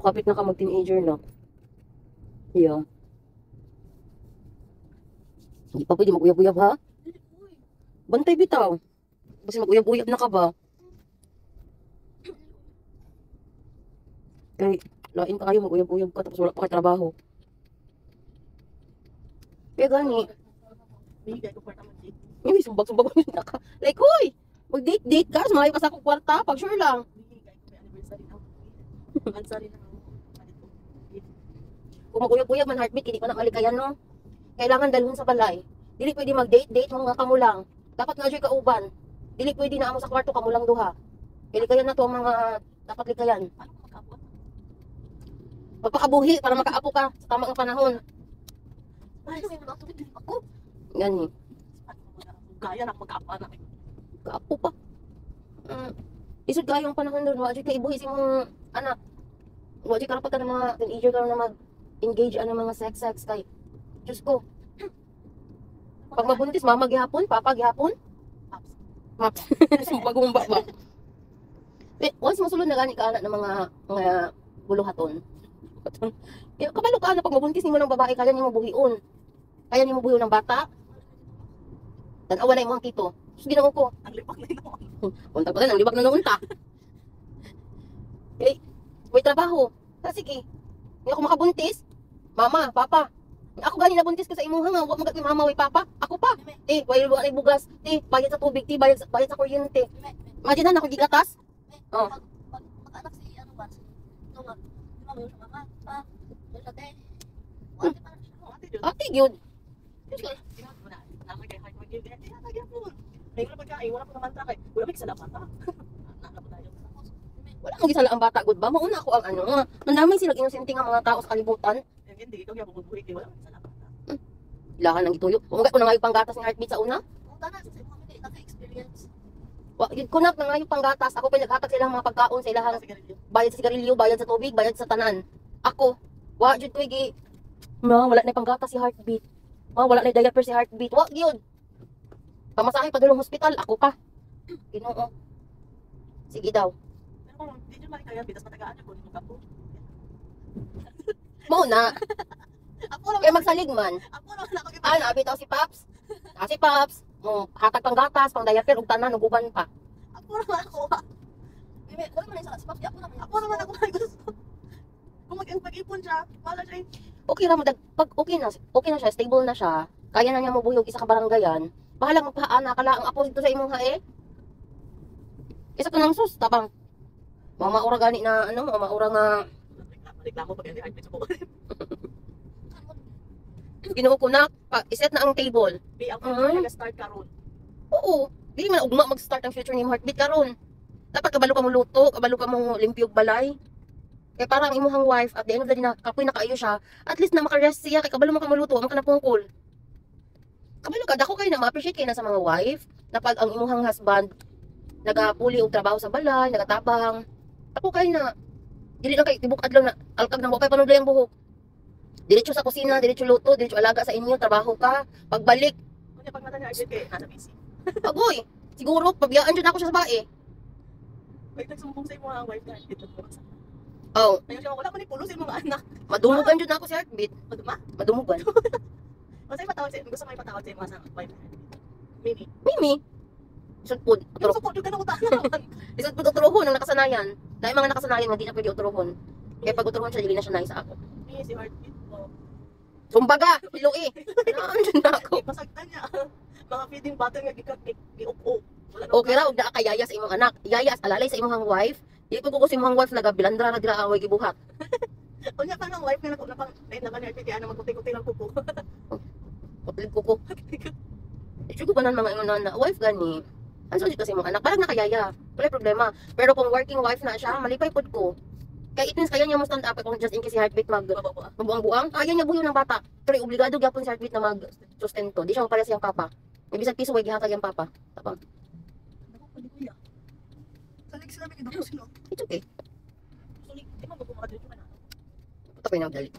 Kapit na ka mag-teenager na. Yeah. Hindi pa pwede mag-uyab-uyab ha? Bantay bitaw. Kasi mag-uyab-uyab na ka ba? Kaya, lain ka kayo, mag-uyab-uyab ka, tapos wala pa kayo trabaho. Kaya gani. Yung sumbag-sumbag ko na ka. Like, hoy! Mag-date-date ka, sumayo ka sa akong kwarta, pag sure lang. Kung mag-uyab-uyab man heartbeat, hindi pa na malikayan, no? Kailangan dalhin sa balay. Dili pwede mag-date-date, mga kamo lang. Dapat na ka uban. Dili pwede na amo sa kwarto, kamo lang duha. Likayan na to ang mga dapat likayan. Magpakabuhi para makaapo ka sa tamang panahon. Gani. Gaya na magkapa na. Kaapo pa. Isod kayo ang panahon doon. Wajud ka ibuhi sa mong anak. Wajud ka rapat ka ng mga teenager ka na mag-engage ano mga sex kay. Diyos ko. Pag mabuntis, mama gihapon, papa gihapon. Maps. Sumpagumba ba? Once masulod na gani ka anak ng mga buluhaton. Kabalo ka na pag mabuntis nimo ng babae, kaya nimo buhion. Kaya nimo buhion ng bata. Tanawa na imong tito. So ginoo ko. Ang lipak na ito. Unta ko ang libak na noon ta. Eh, may trabaho. Sige. Hindi ako makabuntis. Mama, papa. Ako gani nabuntis ka sa imuha nga, wa magati mama way papa. Ako pa. Bayad wa ay bugas. Bayad sa tubig, bayad sa kuryente. Imagine na ako gigatas. Oh. Pag-anak si ano ba? Ito nga. Di ba may usap ka? Doon sa te. Ate gyud. Wala mo gisala ang bata gud ba? Mauna ako ang ano. Nandamay sila inosente nga mga tao sa kalibutan. Hindi ikaw yung bubuhay kay wala sa laban. Ilahan nang gituyo. Umaga ko na nga yung panggatas ng heartbeat sa una. Tana sa mga hindi naka-experience. Wa gid ko na nga yung panggatas. Ako pinaghatag sila mga pagkaon sa ilahang bayad sa sigarilyo, bayad sa tubig, bayad sa tanan. Ako, wa jud ko gi wala na panggatas si heartbeat. Wala na diaper si heartbeat. Wa gyud. Pamasahe pa dulong hospital, ako pa. Ginoo. Sige daw. Pero kung hindi nyo kaya bitas matagaan nyo, kunin mo kapo. Mo na. Ako lang. Kaya magsalig man. Ako lang ako yung Nabitaw si Paps. Si Paps. Hatag pang gatas, pang diaper, ug tanan, ug uban pa. Ako lang ako. Wala man sa spot. Ako naman ako may gusto. Kung mag-ipon siya, wala siya. Okay ra mo pag okay na siya, stable na siya. Kaya na niya mabuyog isa ka barangayan. Bahala magpaana kala ang apo dito sa imong hae. Isa ka nang sus tabang. Mamaura gani na ano, mamaura nga Reklamo pag hindi heartbeat sa buwan. Ginoo ko na, iset na ang table. Be, ang future nag-start karon. Oo, dili man ugma mag-start ang future ni heartbeat karon. Dapat kabalo ka mo luto, kabalo ka mo limpyog balay. Kaya parang imuhang wife at the end of the day na kapoy na kaayo siya, at least na makarest siya kay kabalo mo ka maluto, ang kanapungkol. Kabalo ka dako kayo na ma-appreciate kayo na sa mga wife na pag ang imuhang husband nagapuli og trabaho sa balay, nagatabang. Ako kayo na dili lang kay tibok adlaw na alkag nang wakay panudlay ang buhok. Diretso sa kusina, diretso luto, diretso alaga sa inyo, trabaho ka. Pagbalik, Kung pag mata niya heartbeat kay nasa busy. agoy, siguro pabiyaan jud ako siya sa bae. Pag nagsumbong sa imo ang wife na heartbeat mo. Oh, Ayun siya wala man ni pulo sa mga anak. madumugan jud na ako si heartbeat. Maduma. Madumugan. Masay patawag sa gusto may patawag sa imo sa wife. Mimi. Mimi. Isod pud, Pero utro. support jud ka na utan. Isod pud utrohon ang nakasanayan. Dahil mga nakasanayan nga di na pwede utrohon. Kaya pag utrohon siya, dili na siya nais sa ako. Ni si heartbeat mo. Sumbaga, piloi. Nandiyan na ako. Pasagtan niya. Mga feeding bottle nga gi-up-up. Wala na. Okay ra, ug naa kayaya sa imong anak. Yaya alalay sa imong wife. Di pag ko sa imong wife nagabilandra na dira away gibuhat. Unya pa ng wife nga na pang dahil naman heartbeat kaya na magkuti-kuti lang kuko. Putlig ko. Ito ko banan mga ingon na wife gani. Anso dito sa imong anak, parang nakayaya. Wala problema. Pero kung working wife na siya, malipay pod ko. Kaya it means kaya niya mo stand up kung just in case si heartbeat mabuang-buang. Kaya niya buyo ng bata. Pero obligado gyapon si heartbeat na mag-sustento. Di siya mapares yang papa. May bisag piso way gihatag yang papa. Tapang. Ako pwede kuya. Salik sila may kidako sila. It's okay. Sulit, di man magbubuka dito man. Tapos na dali.